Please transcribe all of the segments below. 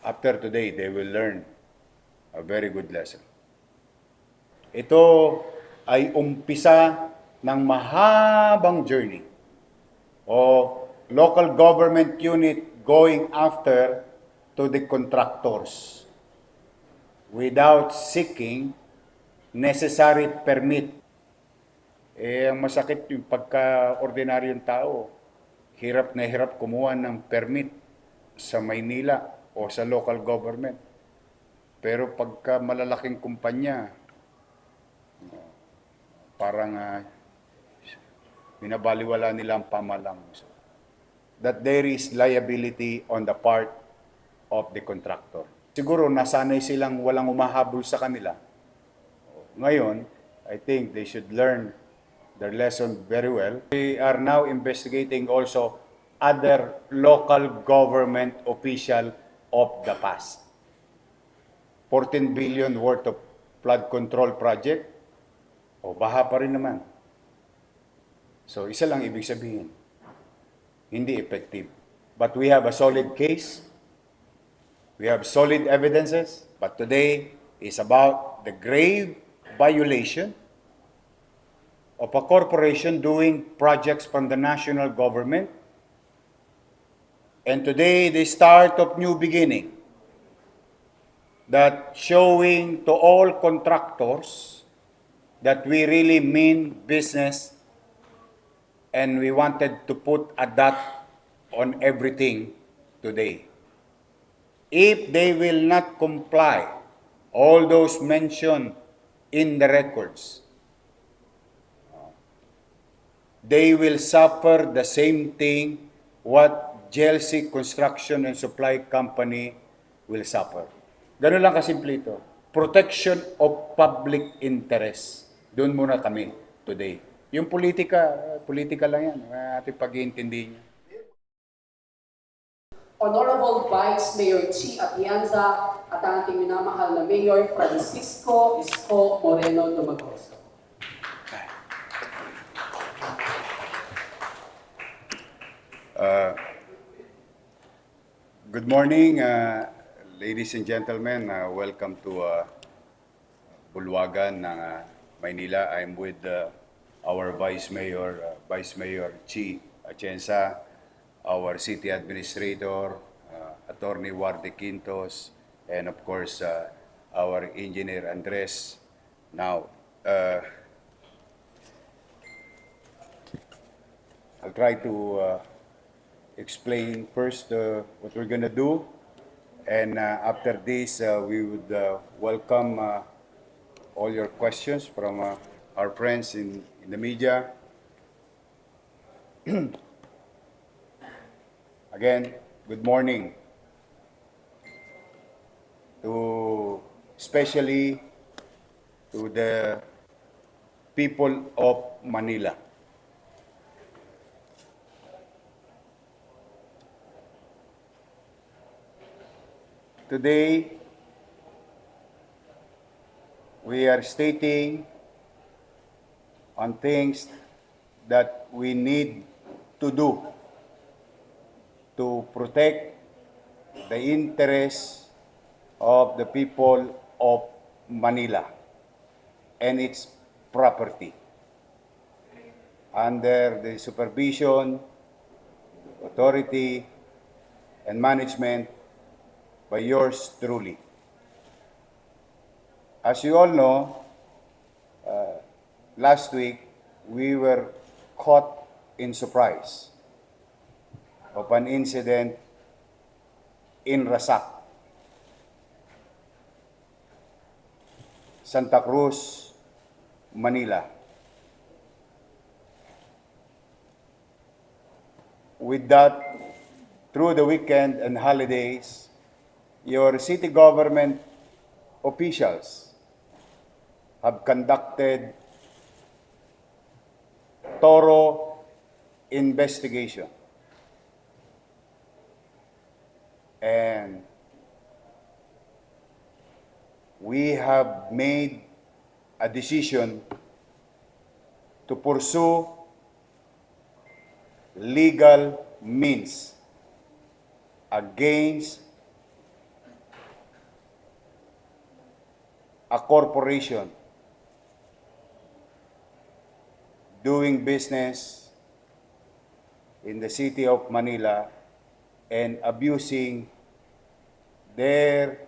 after today, they will learn a very good lesson. Ito ay umpisa ng mahabang journey o local government unit going after to the contractors without seeking necessary permit. Ang masakit yung pagka-ordinaryong tao, hirap na hirap kumuha ng permit sa Maynila o sa local government. Pero pagka malalaking kumpanya, parang binabaliwala nila ang pamalang. That there is liability on the part of the contractor. Siguro nasanay silang walang umahabol sa kanila. Ngayon, I think they should learn their lesson very well. We are now investigating also other local government official of the past. 14 billion worth of flood control project, o baha pa rin naman. So isa lang ibig sabihin, hindi effective. But we have a solid case, we have solid evidences, but today is about the grave violation of a corporation doing projects from the national government. And today, the start of new beginning that showing to all contractors that we really mean business and we wanted to put a dot on everything today. If they will not comply, all those mentioned in the records, they will suffer the same thing what GLC Construction and Supply Company will suffer. Ganun lang kasimple ito. Protection of public interest. Doon muna kami today. Yung politika lang yan. Ating pag-iintindi niya. Honorable Vice Mayor Chi Atienza at ang ating minamahal na Mayor Francisco Isko Moreno Dumagoso. Good morning, ladies and gentlemen. Welcome to Bulwagan ng Maynila. I'm with our Vice Mayor Chi Atienza, our City Administrator, Attorney Warde Quintos, and of course, our Engineer Andres. Now, I'll try to explain first what we're going to do, and after this we would welcome all your questions from our friends in the media. Again, good morning to especially to the people of Manila. Today, we are stating on things that we need to do to protect the interests of the people of Manila and its property under the supervision, authority, and management by yours truly. As you all know, last week we were caught in surprise of an incident in Rasak, Santa Cruz, Manila. With that, through the weekend and holidays, your city government officials have conducted thorough investigation. And we have made a decision to pursue legal means against a corporation doing business in the city of Manila and abusing their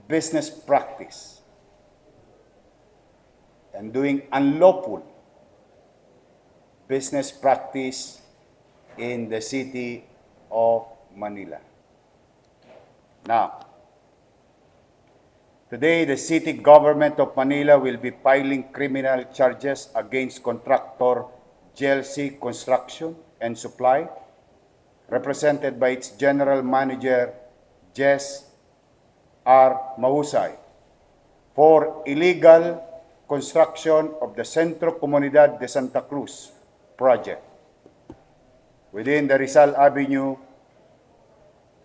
business practice and doing unlawful business practice in the city of Manila. Now, today the city government of Manila will be filing criminal charges against contractor GLC Construction and Supply, represented by its general manager, Jess R. Mahusay, for illegal construction of the Centro Comunidad de Santa Cruz project within the Rizal Avenue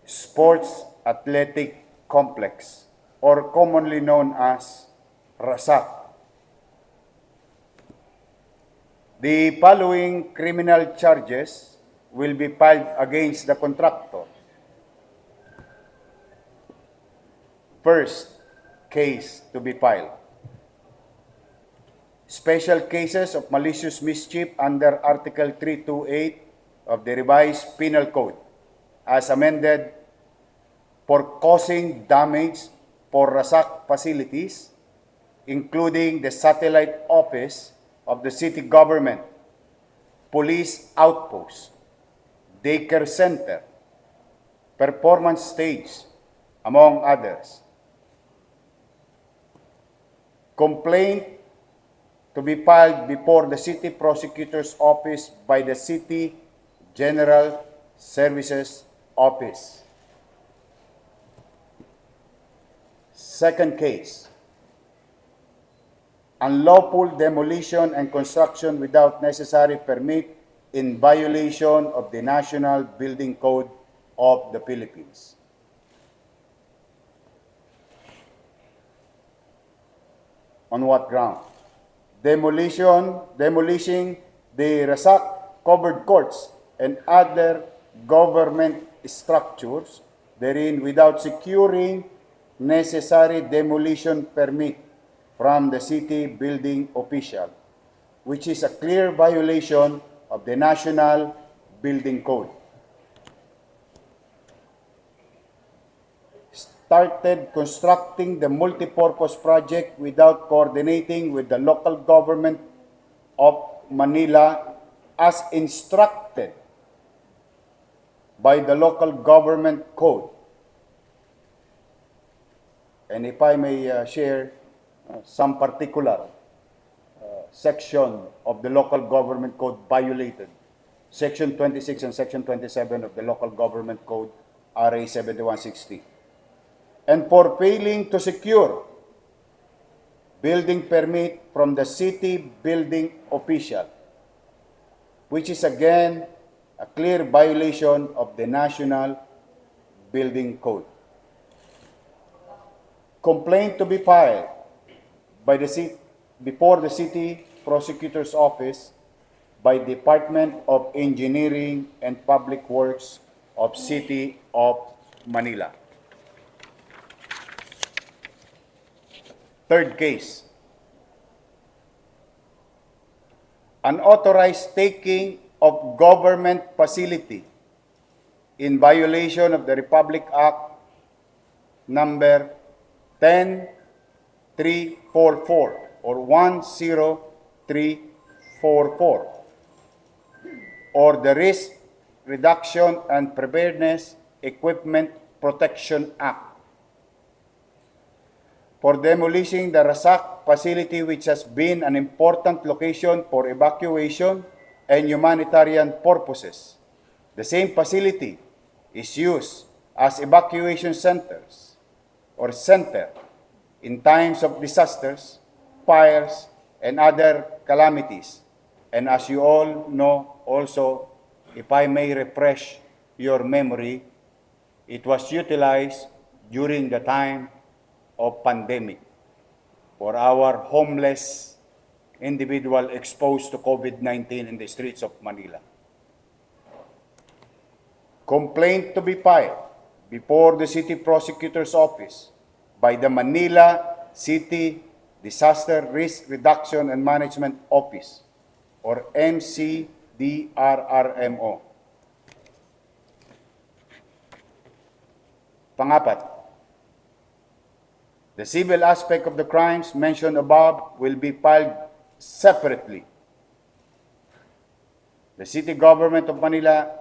Sports Athletic Complex, or commonly known as RASAC. The following criminal charges will be filed against the contractor. First case to be filed: special cases of malicious mischief under Article 328 of the Revised Penal Code, as amended, for causing damage for RASAC facilities, including the satellite office of the city government, police outpost, daycare center, performance stage, among others. Complaint to be filed before the City Prosecutor's Office by the City General Services Office. Second case: unlawful demolition and construction without necessary permit in violation of the National Building Code of the Philippines. On what ground? Demolishing the RASAC covered courts and other government structures therein without securing necessary demolition permit from the city building official, which is a clear violation of the National Building Code. Started constructing the multipurpose project without coordinating with the local government of Manila as instructed by the local government code. And if I may share some particular section of the local government code violated, Section 26 and Section 27 of the local government code, RA 7160. And for failing to secure building permit from the city building official, which is again a clear violation of the National Building Code. Complaint to be filed by before the City Prosecutor's Office by Department of Engineering and Public Works of City of Manila. Third case: unauthorized taking of government facility in violation of the Republic Act number 10344 or 10344, or the Risk Reduction and Preparedness Equipment Protection Act, for demolishing the RASAC facility, which has been an important location for evacuation and humanitarian purposes. The same facility is used as evacuation centers or center in times of disasters, fires, and other calamities. And as you all know also, if I may refresh your memory, it was utilized during the time of pandemic for our homeless individual exposed to COVID-19 in the streets of Manila. complaint to be filed before the City Prosecutor's Office by the Manila City Disaster Risk Reduction and Management Office, or MCDRRMO. Pangapat, the civil aspect of the crimes mentioned above will be filed separately. The City Government of Manila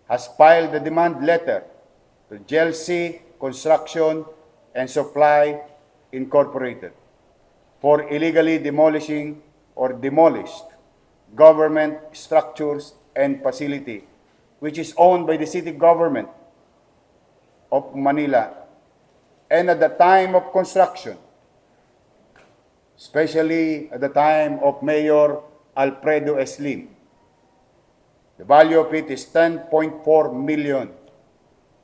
has filed the demand letter to GLC Construction and Supply Incorporated for illegally demolishing or demolished government structures and facility which is owned by the City Government of Manila and at the time of construction, especially at the time of Mayor Alfredo S. Lim. The value of it is 10.4 million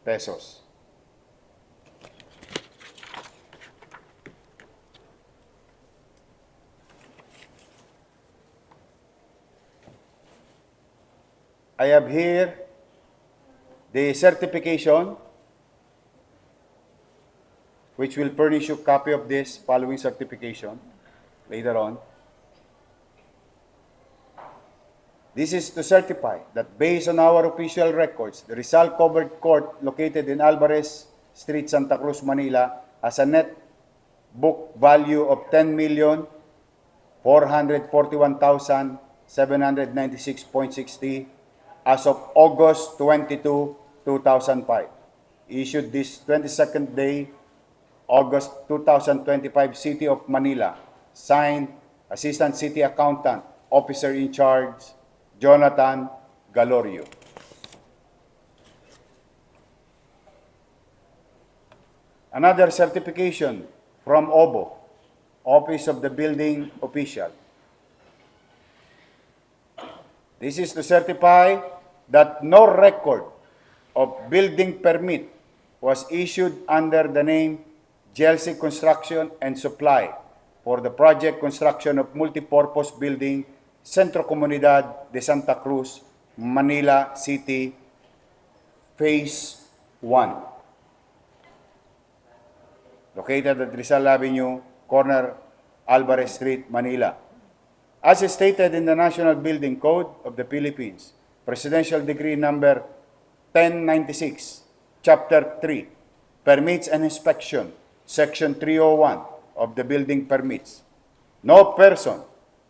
pesos. I have here the certification, which will furnish you a copy of this following certification later on. This is to certify that based on our official records, the Rizal Covered Court located in Alvarez Street, Santa Cruz, Manila has a net book value of 10,441,796.60 as of August 22, 2005. Issued this 22nd day, August 2025, City of Manila. Signed, Assistant City Accountant, Officer in Charge, Jonathan Galorio. Another certification from OBO, Office of the Building Official. This is to certify that no record of building permit was issued under the name GLC Construction and Supply for the project construction of multipurpose building Centro Comunidad de Santa Cruz, Manila City, Phase 1. Located at Rizal Avenue, corner Alvarez Street, Manila. As stated in the National Building Code of the Philippines, Presidential Decree number 1096, Chapter 3, Permits and Inspection, Section 301 of the Building Permits. No person,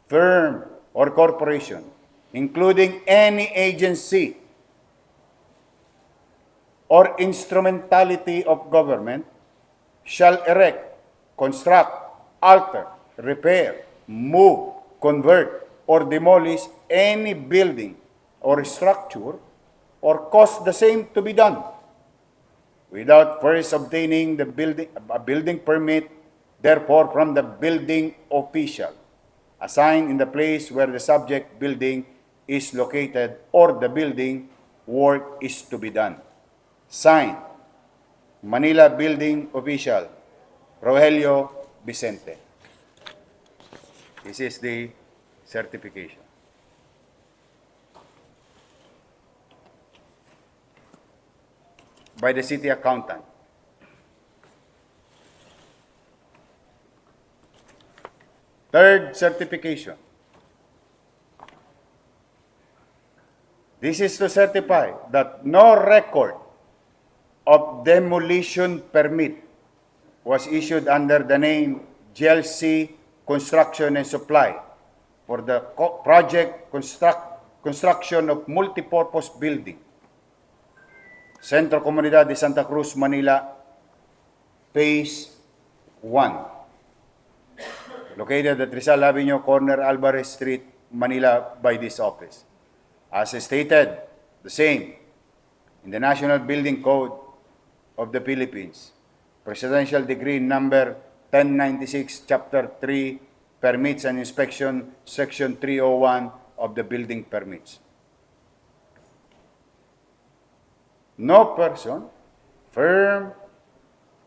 firm, or corporation, including any agency or instrumentality of government, shall erect, construct, alter, repair, move, convert, or demolish any building or structure or cause the same to be done without first obtaining a building permit, therefore from the building official assigned in the place where the subject building is located or the building work is to be done. Signed, Manila Building Official, Rogelio Vicente. This is the certification. By the City Accountant. Third certification. This is to certify that no record of demolition permit was issued under the name GLC Construction and Supply for the project construction of multipurpose building, Centro Comunidad de Santa Cruz, Manila, Phase 1, located at Rizal Avenue, corner Alvarez Street, Manila, by this office. As stated, the same in the National Building Code of the Philippines, Presidential Decree number 1096, Chapter 3, Permits and Inspection, Section 301 of the Building Permits. No person, firm,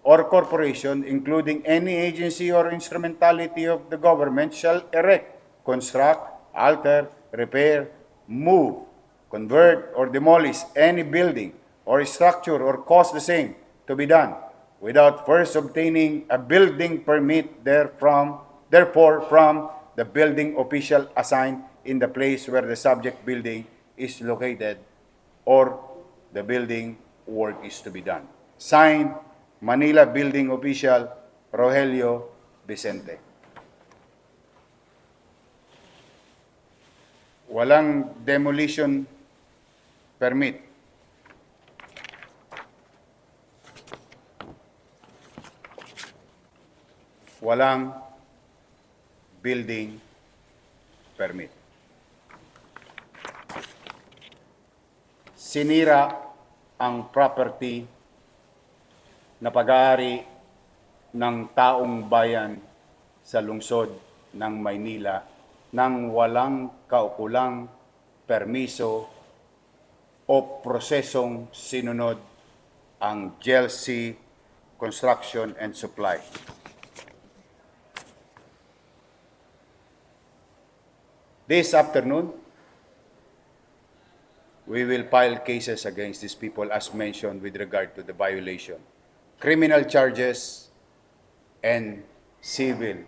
or corporation, including any agency or instrumentality of the government, shall erect, construct, alter, repair, move, convert or demolish any building or structure or cause the same to be done without first obtaining a building permit therefore from the building official assigned in the place where the subject building is located or the building work is to be done. Signed, Manila Building Official Rogelio Vicente. Walang demolition permit. Walang building permit. Sinira ang property na pag-aari ng taong bayan sa lungsod ng Maynila nang walang kaukulang permiso o prosesong sinunod ang GLC Construction and Supply. This afternoon, we will file cases against these people as mentioned with regard to the violation, criminal charges, and civil.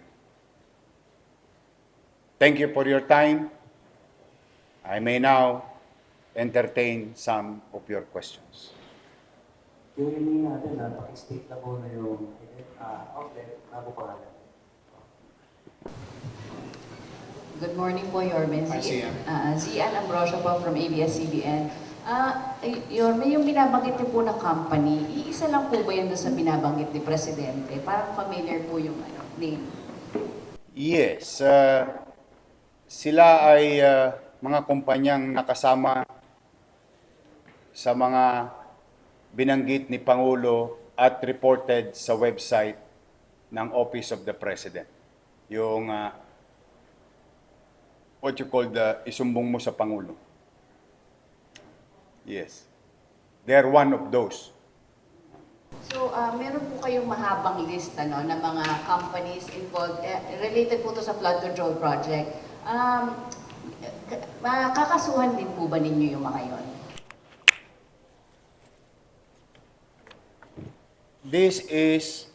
Thank you for your time. I may now entertain some of your questions. Yung email natin, paki-state na po na yung outlet, bago pangalan. Good morning po, Yorme. Si Ann Ambrosio po from ABS-CBN. Yorme, yung binabanggit niyo po na company, iisa lang po ba yun doon sa binabanggit ni Presidente? Parang familiar po yung name. Yes. Sila ay mga kumpanyang nakasama sa mga binanggit ni Pangulo at reported sa website ng Office of the President. Yung what you call isumbong mo sa Pangulo. Yes. They're one of those. So, meron po kayong mahabang list ng mga companies involved, related po to sa flood control project. Kakasuhan din po ba ninyo yung mga yon? This is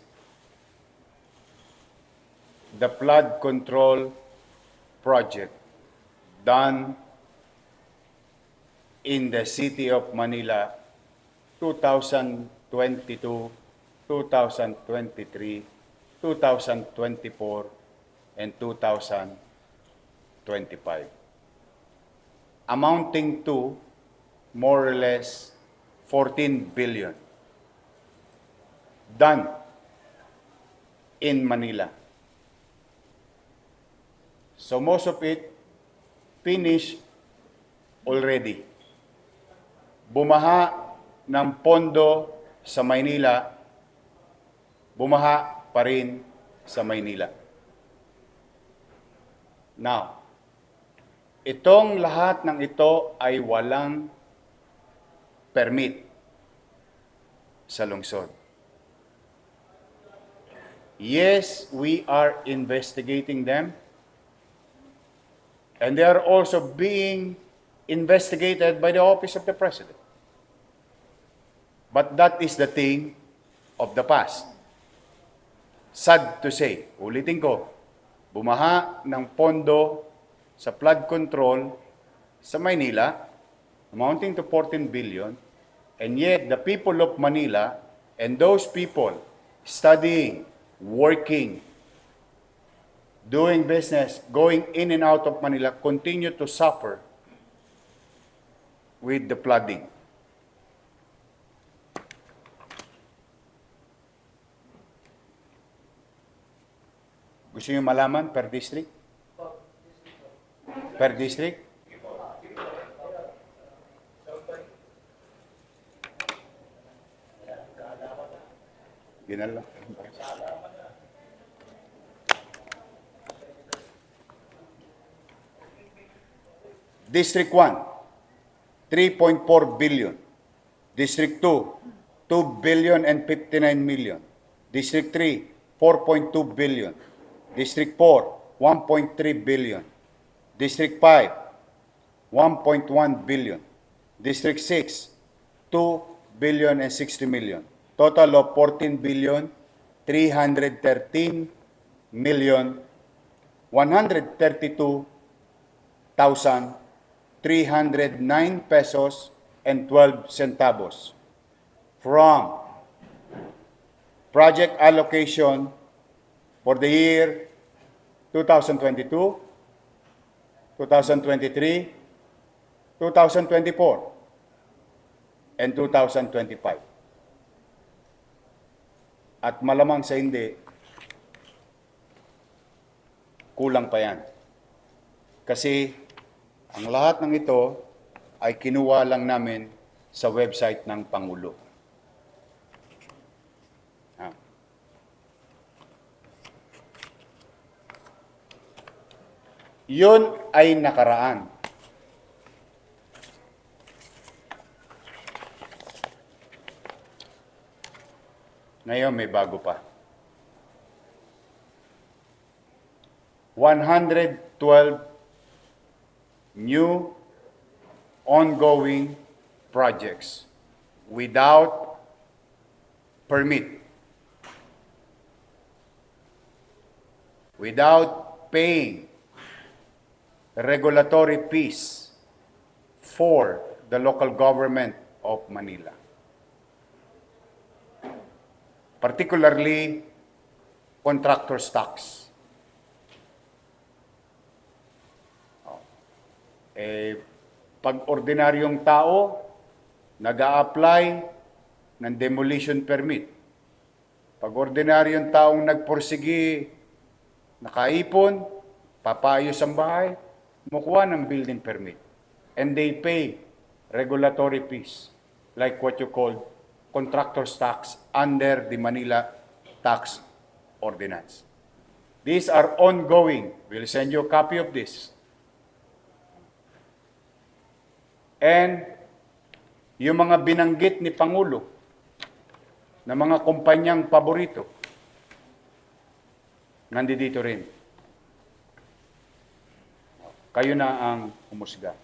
the flood control project done in the city of Manila 2022, 2023, 2024, and 2025, amounting to more or less 14 billion done in Manila. So most of it finished already. Bumaha ng pondo sa Maynila, bumaha pa rin sa Maynila. Now, itong lahat ng ito ay walang permit sa lungsod. Yes, we are investigating them. And they are also being investigated by the Office of the President. But that is the thing of the past. Sad to say, ulitin ko, bumaha ng pondo sa flood control sa Maynila, amounting to 14 billion, and yet the people of Manila and those people studying, working, doing business, going in and out of Manila, continue to suffer with the flooding. Gusto niyo malaman per district? Per district? Ginala. District 1, 3.4 billion. District 2, 2 billion and 59 million. District 3, 4.2 billion. District 4, 1.3 billion. District 5, 1.1 billion. District 6, 2 billion and 60 million. Total of 14 billion 313 million 132,309 pesos and 12 centavos from project allocation for the year 2022, 2023, 2024, and 2025. At malamang sa hindi, kulang pa yan. Kasi ang lahat ng ito ay kinuha lang namin sa website ng Pangulo. Ah. Yun ay nakaraan. Ngayon may bago pa. 112 new ongoing projects without permit, without paying regulatory fees for the local government of Manila. Particularly contractor's tax. Pag ordinaryong tao, nag-a-apply ng demolition permit. Pag ordinaryong taong nagporsigi, nakaipon, papayos ang bahay, kumukuha ng building permit. And they pay regulatory fees, like what you call contractor's tax under the Manila Tax Ordinance. These are ongoing. We'll send you a copy of this. And yung mga binanggit ni Pangulo na mga kumpanyang paborito, nandito rin. Kayo na ang humusga.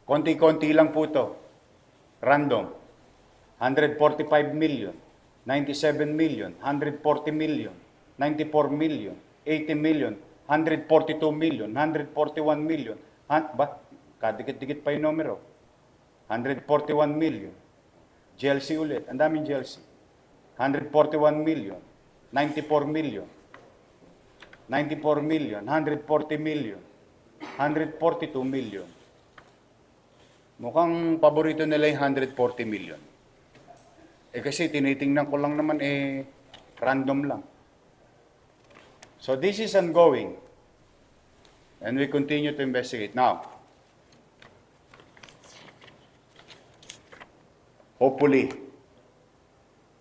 Konti-konti lang po ito. Random. 145 million, 97 million, 140 million, 94 million, 80 million, 142 million, 141 million. Kadikit-dikit pa yung numero. 141 million. GLC ulit. Ang daming GLC. 141 million. 94 million. 94 million. 140 million. 142 million. Mukhang paborito nila yung 140 million. Kasi tinitingnan ko lang naman random lang. So this is ongoing. And we continue to investigate. Now, hopefully,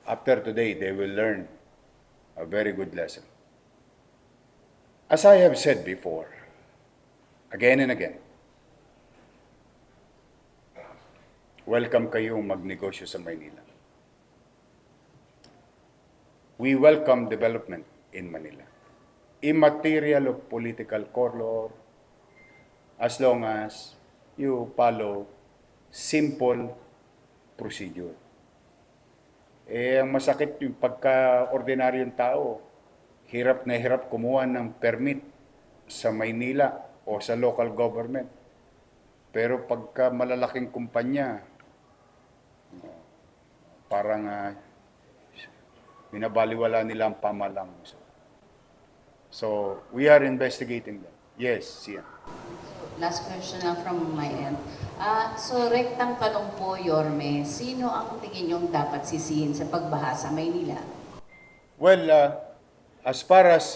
after today, they will learn a very good lesson. As I have said before, again and again, welcome kayong magnegosyo sa Maynila. We welcome development in Manila. Immaterial of political color, as long as you follow simple procedure. Ang masakit yung pagka-ordinaryong tao, hirap na hirap kumuha ng permit sa Maynila o sa local government. Pero pagka malalaking kumpanya, parang binabaliwala nila ang pamalang. So, we are investigating that. Yes, Sian. Last question na from my end. So, rektang tanong po, Yorme, sino ang tingin niyong dapat sisihin sa pagbaha sa Maynila? Well, as far as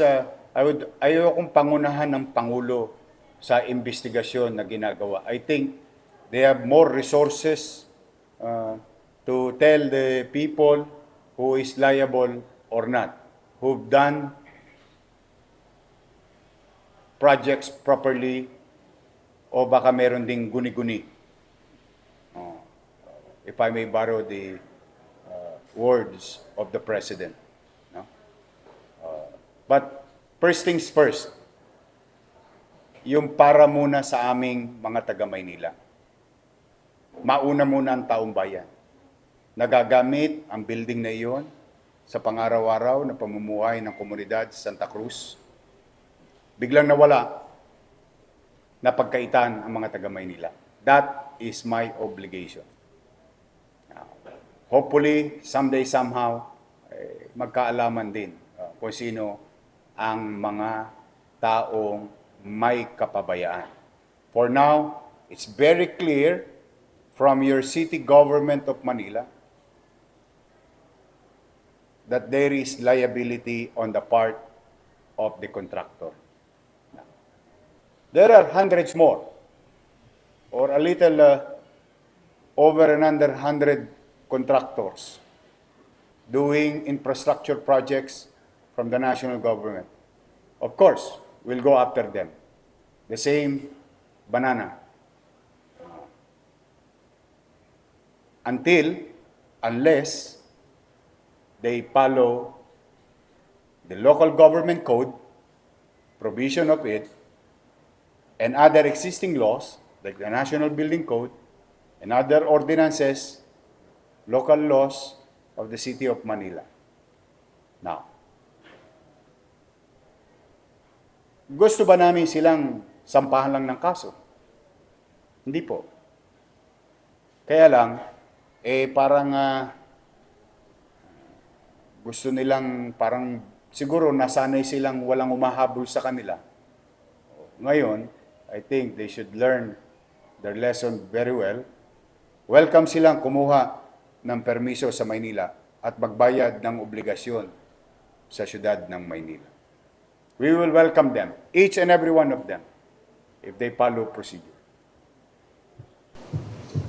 ayokong pangunahan ng Pangulo sa investigasyon na ginagawa. I think they have more resources to tell the people who is liable or not, who've done projects properly o baka meron ding guni-guni. If I may borrow the words of the President. No? But first things first, yung para muna sa aming mga taga-Maynila. Mauna muna ang taong bayan. Nagagamit ang building na iyon sa pang-araw-araw na pamumuhay ng komunidad sa Santa Cruz. Biglang nawala, napagkaitan ang mga taga-Maynila. That is my obligation. Hopefully, someday, somehow, magkaalaman din kung sino ang mga taong may kapabayaan. For now, it's very clear from your city government of Manila that there is liability on the part of the contractor. There are hundreds more, or a little over and under 100 contractors doing infrastructure projects from the national government. Of course, we'll go after them. The same banana. Unless they follow the local government code, provision of it, and other existing laws, like the National Building Code, and other ordinances, local laws of the City of Manila. Now, gusto ba namin silang sampahan lang ng kaso? Hindi po. Kaya lang, parang gusto nilang parang siguro nasanay silang walang umahabol sa kanila. Ngayon, I think they should learn their lesson very well. Welcome silang kumuha ng permiso sa Maynila at magbayad ng obligasyon sa syudad ng Maynila. We will welcome them, each and every one of them, if they follow procedure.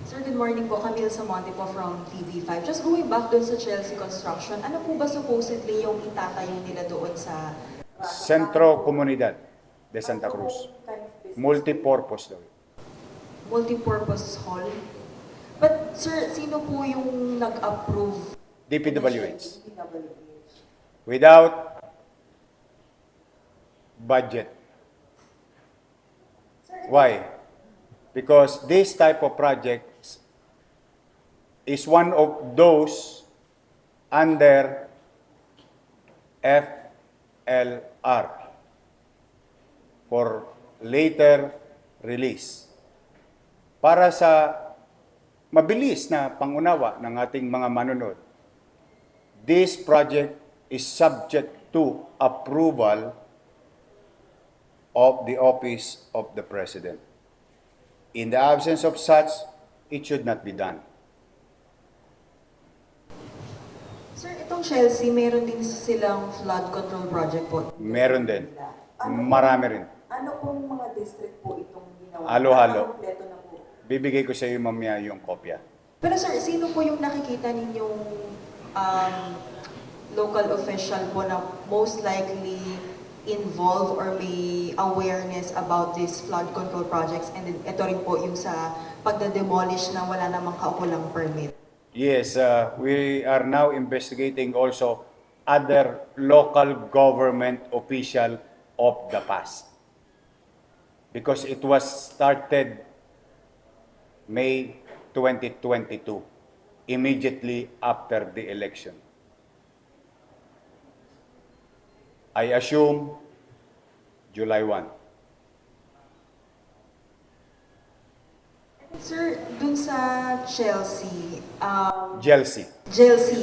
Sir, good morning po. Camille Samonte po from TV5. Just going back doon sa Chelsea construction, ano po ba supposedly yung itatayo nila doon sa... Centro Comunidad de Santa Cruz. Multipurpose daw. Multipurpose hall? But sir, sino po yung nag-approve? DPWH. Without budget. Why? Because this type of projects is one of those under FLR for later release. Para sa mabilis na pangunawa ng ating mga manunod, this project is subject to approval of the office of the President. In the absence of such, it should not be done. Sir, itong Chelsea, meron din silang flood control project po. Meron din. Marami rin. Ano pong mga district po itong ginawa? Halo-halo. Kompleto na po. Bibigay ko sa iyo mamaya yung kopya. Pero sir, sino po yung nakikita ninyong local official po na most likely involved or may awareness about these flood control projects, and then ito rin po yung sa pagda-demolish na wala namang kaukulang permit? Yes, we are now investigating also other local government official of the past. Because it was started May 2022, immediately after the election. I assume July 1. Sir, dun sa Chelsea,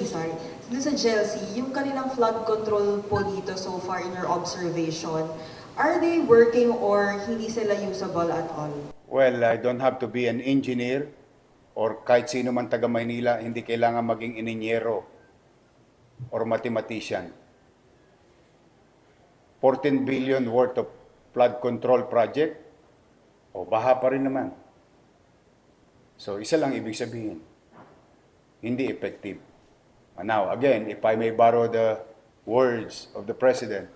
sorry. Dun sa Chelsea, yung kanilang flood control po dito so far in your observation, are they working or hindi sila usable at all? Well, I don't have to be an engineer or kahit sino man taga Maynila, hindi kailangan maging ininyero or mathematician. 14 billion worth of flood control project, o baha pa rin naman. So, isa lang ibig sabihin, hindi effective. Now, again, if I may borrow the words of the President,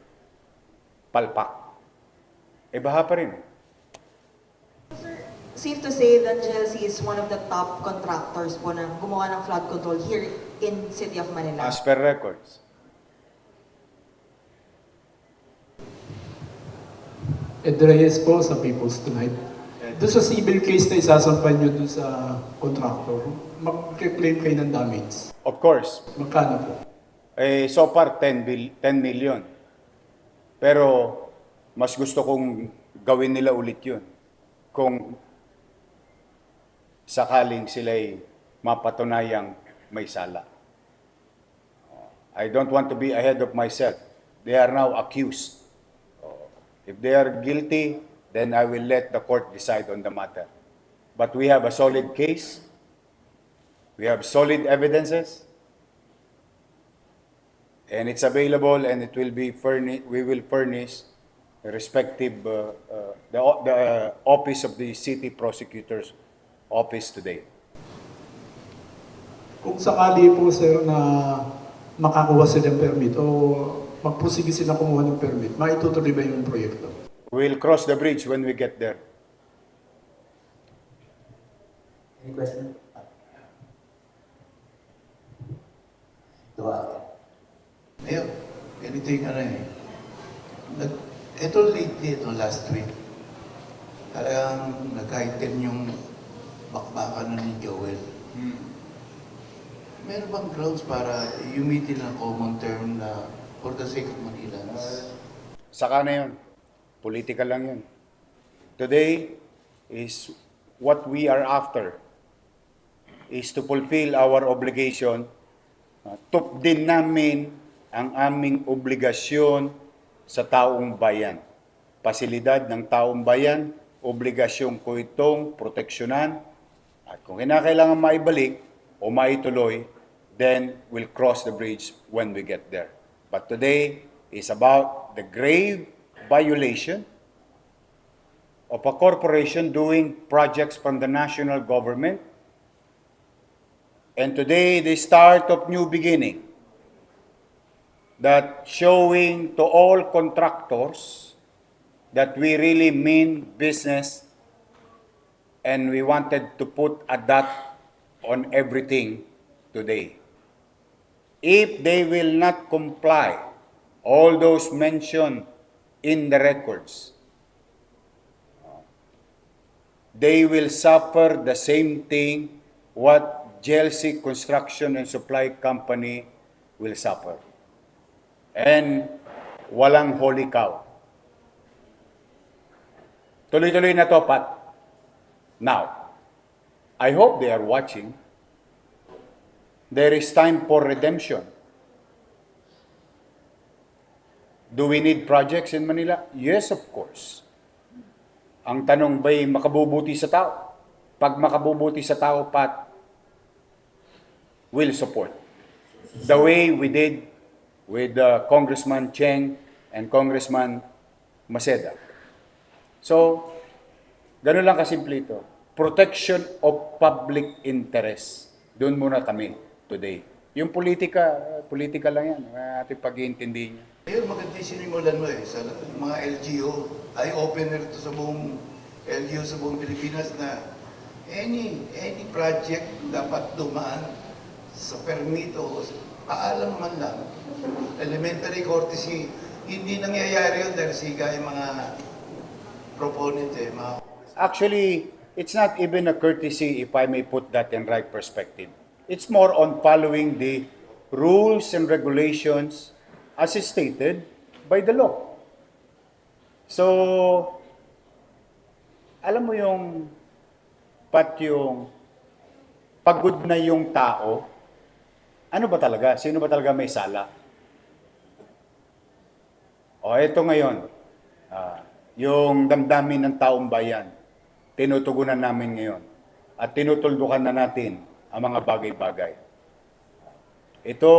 palpak. Baha pa rin. Sir, safe to say that Chelsea is one of the top contractors po na gumawa ng flood control here in City of Manila. As per records. Ed Reyes po sa People's Tonight. Doon sa civil case na isasampan nyo doon sa contractor, mag-claim kayo ng damage. Of course, Magkano po? so far 10 million. Pero mas gusto kong gawin nila ulit yun kung sakaling sila'y mapatunayang may sala. I don't want to be ahead of myself. They are now accused. If they are guilty, then I will let the court decide on the matter. But we have a solid case. We have solid evidences. And it's available, and it will be we will furnish the respective the office of the city prosecutor's office today. Kung sakali po sir na makakuha sila ng permit o magpusigi sila kumuha ng permit, maitutuloy ba yung proyekto? We'll cross the bridge when we get there. Any question? Diba? Mayor, ganito yung ano eh. Ito lately, ito last week, talagang nag-heighten yung bakbakan na ni Joel. Meron bang grounds para yumitin ng common term na for the sake of Manilans? Saka na yun. Political lang yun. Today is what we are after is to fulfill our obligation. Tupdin namin ang aming obligasyon sa taong bayan. Pasilidad ng taong bayan, obligasyon ko itong proteksyonan. At kung kinakailangan maibalik o maituloy, then we'll cross the bridge when we get there. But today is about the grave violation of a corporation doing projects from the national government. And today, the start of new beginning that showing to all contractors that we really mean business and we wanted to put a dot on everything today. If they will not comply, all those mentioned in the records, they will suffer the same thing what GLC Construction and Supply Company will suffer. And walang holy cow. Tuloy-tuloy na to, Pat. Now, I hope they are watching. There is time for redemption. Do we need projects in Manila? Yes, of course. Ang tanong ba'y makabubuti sa tao? Pag makabubuti sa tao, Pat, will support. The way we did with Congressman Cheng and Congressman Maceda. So, ganun lang kasimple ito. Protection of public interest. Doon muna kami today. Yung politika lang yan. Ating pag-iintindi niya. Mayor, maganda yung sinimulan mo eh, sa mga LGU. Eye-opener ito sa buong LGU sa buong Pilipinas na any project dapat dumaan sa permito, paalam man lang, elementary courtesy, hindi nangyayari yun dahil siga yung mga proponent eh. Actually, it's not even a courtesy if I may put that in right perspective. It's more on following the rules and regulations as is stated by the law. So, alam mo yung pagod na yung tao, ano ba talaga? Sino ba talaga may sala? O ito ngayon, yung damdamin ng taong bayan, tinutugunan namin ngayon at tinutuldukan na natin ang mga bagay-bagay. Ito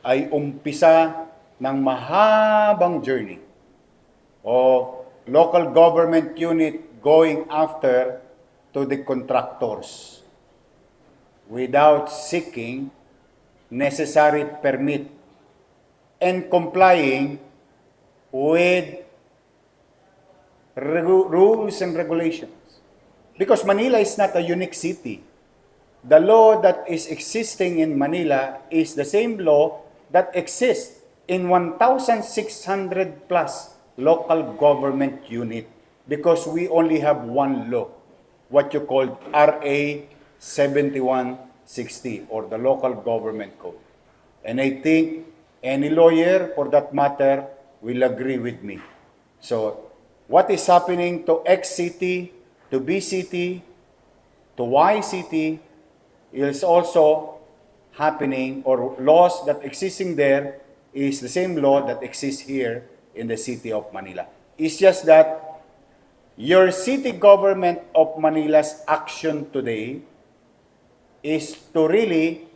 ay umpisa ng mahabang journey o local government unit going after to the contractors without seeking necessary permit and complying with rules and regulations. Because Manila is not a unique city. The law that is existing in Manila is the same law that exists in 1,600 plus local government unit. because we only have one law, what you call RA 7160 or the Local Government Code. And I think any lawyer for that matter will agree with me. So what is happening to X city, to B city, to Y city is also happening, or laws that existing there is the same law that exists here in the city of Manila. It's just that your city government of Manila's action today is to really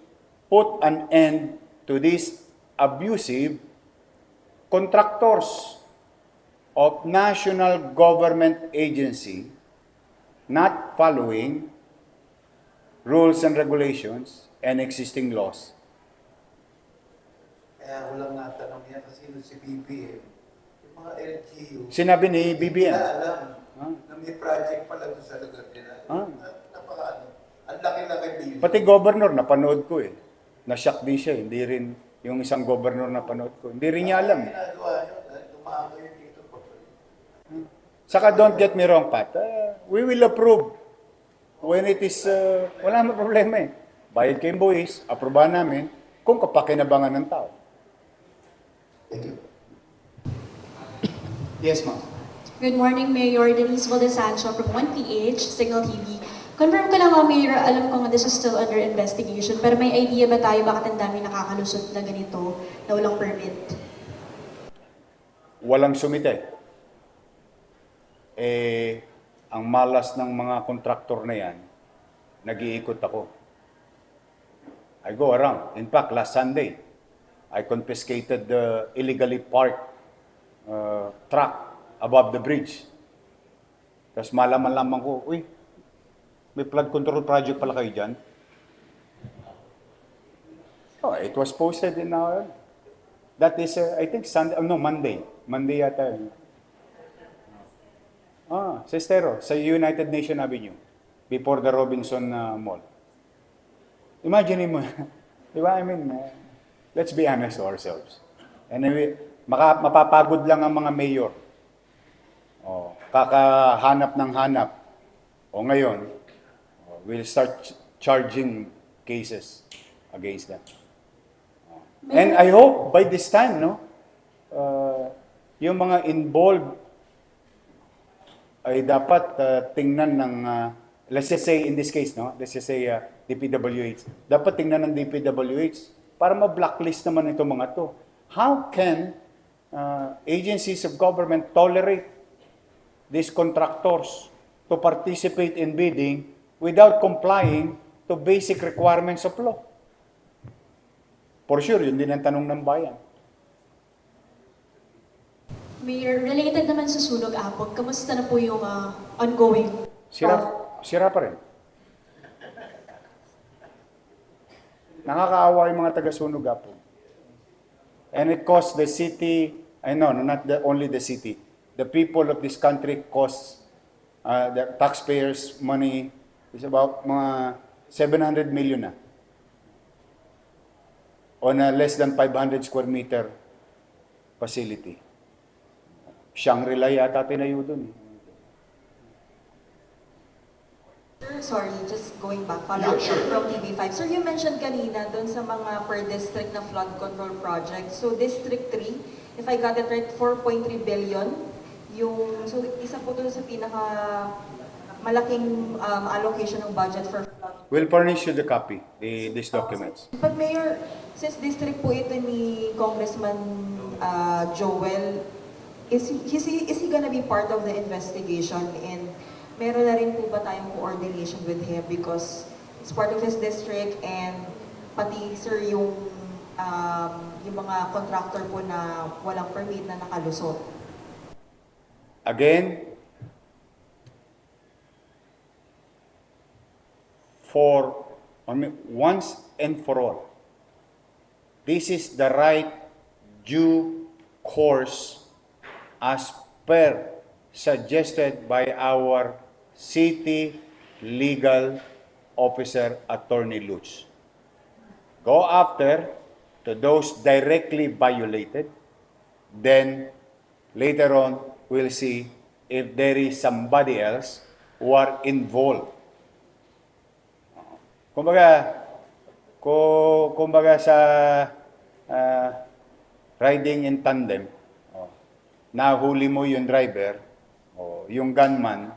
put an end to these abusive contractors of national government agency not following rules and regulations and existing laws. Kaya ko lang natanong yan kasi si BBM, yung mga LGU, Sinabi ni hindi BBM. na alam na may project pala doon sa lugar nila. Ang laki-laki billion. Pati governor, napanood ko eh. Na-shock din siya, hindi rin yung isang governor napanood ko. Hindi rin niya alam. Ginagawa yun, tumakas yun dito. Saka don't get me wrong, Pat. We will approve when it is, wala namang problema eh. Bayad kayong buwis, aprobahan namin kung kapakinabangan ng tao. Thank you. Yes, ma'am. Good morning, Mayor Denise Valdesancho from 1PH, Signal TV. Confirm ko lang ako, Mayor, alam ko nga this is still under investigation, pero may idea ba tayo bakit ang dami nakakalusot na ganito na walang permit? Walang sumite. Ang malas ng mga kontraktor na yan, nag-iikot ako. I go around. In fact, last Sunday, I confiscated the illegally parked truck above the bridge. Tapos malaman-laman ko, uy, may flood control project pala kayo dyan. Oh, it was posted in our, that is, I think, Sunday, no, Monday. Monday yata. Sa Estero, sa United Nation Avenue, before the Robinson Mall. Imagine mo, di ba? I mean, let's be honest to ourselves. Anyway, mapapagod lang ang mga mayor. Kakahanap ng hanap. Ngayon, we'll start charging cases against them. And I hope by this time, no, yung mga involved ay dapat tingnan ng, let's just say in this case, no, let's just say DPWH, dapat tingnan ng DPWH para ma-blacklist naman itong mga to. How can agencies of government tolerate these contractors to participate in bidding without complying to basic requirements of law? For sure, yun din ang tanong ng bayan. Mayor, related naman sa sunog apog, kamusta na po yung ongoing? Sira pa rin. Nakakaawa yung mga taga-sunog apog. And it costs the city, not only the city, the people of this country costs the taxpayers' money is about mga 700 million na. On a less than 500 square meter facility. Shangri-La yata tinayo dun. Sir, sorry, just going back, follow up from TV5. Sir, you mentioned kanina doon sa mga per district na flood control project. So District 3, if I got it right, 4.3 billion. So isa po doon sa pinaka malaking allocation ng budget for flood. We'll furnish you the copy, these documents. But Mayor, since district po ito ni Congressman Joel, is he gonna be part of the investigation? And meron na rin po ba tayong coordination with him because it's part of his district and pati sir yung mga contractor po na walang permit na nakalusot? Again, once and for all, this is the right due course as per suggested by our city legal officer, Attorney Lutz. Go after to those directly violated, then later on we'll see if there is somebody else who are involved. Kumbaga, kumbaga sa riding in tandem, nahuli mo yung driver, yung gunman,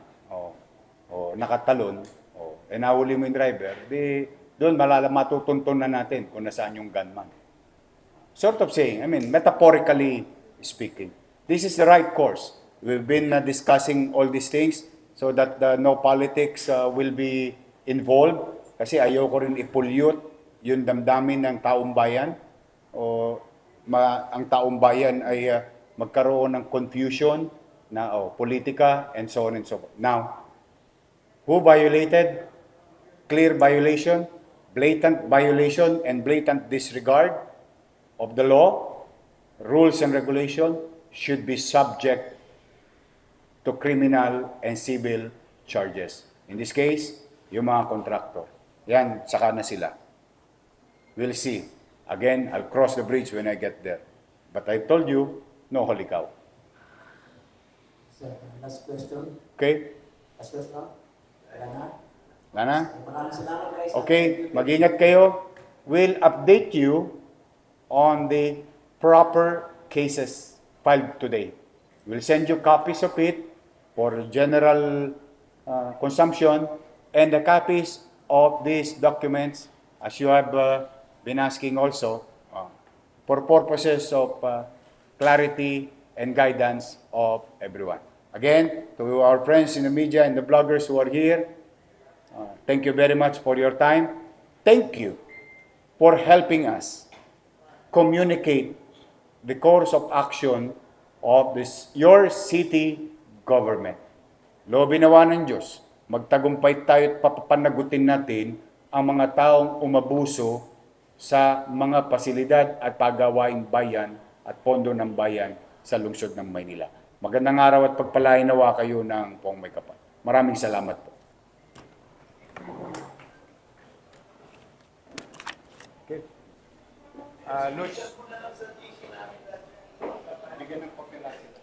nakatalon, nahuli mo yung driver, di doon matutuntunan natin kung nasaan yung gunman. Sort of saying, I mean, metaphorically speaking, this is the right course. We've been discussing all these things so that no politics will be involved kasi ayaw ko rin i-pollute yung damdamin ng taong bayan o ang taong bayan ay magkaroon ng confusion na politika and so on and so forth. Now, who violated? Clear violation, blatant violation, and blatant disregard of the law, rules and regulation should be subject to criminal and civil charges. In this case, yung mga contractor. Yan, saka na sila. We'll see. Again, I'll cross the bridge when I get there. But I told you, no holy cow. Sir, last question. Okay? Last question. Wala na? Lana? Maraming salamat guys. Okay, mag-ingat kayo. We'll update you on the proper cases filed today. We'll send you copies of it for general consumption and the copies of these documents, as you have been asking also, for purposes of clarity and guidance of everyone. Again, to our friends in the media and the bloggers who are here, thank you very much for your time. Thank you for helping us communicate the course of action of your city government. Loobin nawa ng Diyos, magtagumpay tayo at papanagutin natin ang mga taong umabuso sa mga pasilidad at pagawaing bayan at pondo ng bayan sa lungsod ng Maynila. Magandang araw at pagpalain nawa kayo ng Pong May Kapal. Maraming salamat po. Okay. Lutz. Bigyan ng papel natin.